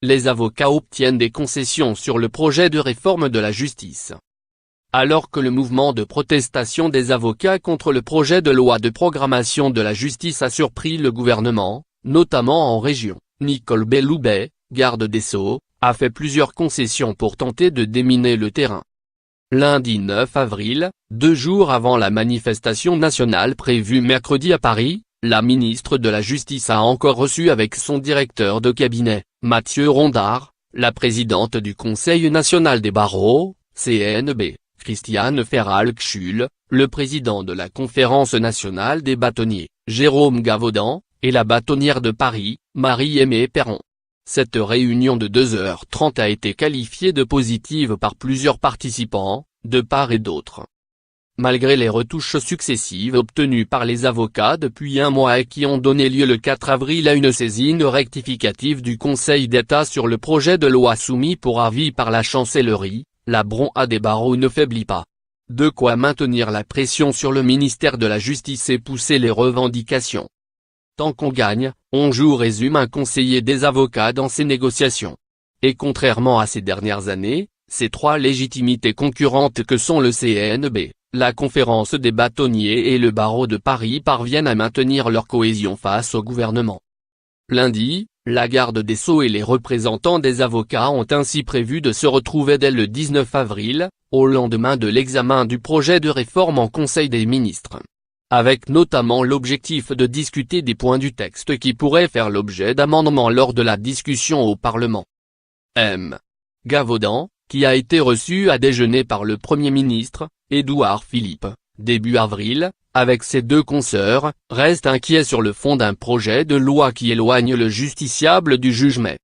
les avocats obtiennent des concessions sur le projet de réforme de la justice. Alors que le mouvement de protestation des avocats contre le projet de loi de programmation de la justice a surpris le gouvernement, notamment en région, Nicole Belloubet, garde des Sceaux, a fait plusieurs concessions pour tenter de déminer le terrain. Lundi 9 avril, 2 jours avant la manifestation nationale prévue mercredi à Paris, la ministre de la Justice a encore reçu avec son directeur de cabinet, Mathieu Rondard, la présidente du Conseil national des barreaux, CNB, Christiane Ferralkschuhl, le président de la Conférence nationale des bâtonniers, Jérôme Gavaudan, et la bâtonnière de Paris, Marie-Aimée Perron. Cette réunion de 2h30 a été qualifiée de positive par plusieurs participants, de part et d'autre. Malgré les retouches successives obtenues par les avocats depuis un mois et qui ont donné lieu le 4 avril à une saisine rectificative du Conseil d'État sur le projet de loi soumis pour avis par la chancellerie, la brouhaha des barreaux ne faiblit pas. De quoi maintenir la pression sur le ministère de la Justice et pousser les revendications. Tant qu'on gagne, on joue, résume un conseiller des avocats dans ces négociations. Et contrairement à ces dernières années, ces trois légitimités concurrentes que sont le CNB, la Conférence des bâtonniers et le barreau de Paris parviennent à maintenir leur cohésion face au gouvernement. Lundi, la garde des Sceaux et les représentants des avocats ont ainsi prévu de se retrouver dès le 19 avril, au lendemain de l'examen du projet de réforme en Conseil des ministres. Avec notamment l'objectif de discuter des points du texte qui pourraient faire l'objet d'amendements lors de la discussion au Parlement. M. Gavaudan, qui a été reçu à déjeuner par le Premier ministre, Édouard Philippe, début avril, avec ses deux consoeurs, reste inquiet sur le fond d'un projet de loi qui éloigne le justiciable du juge mais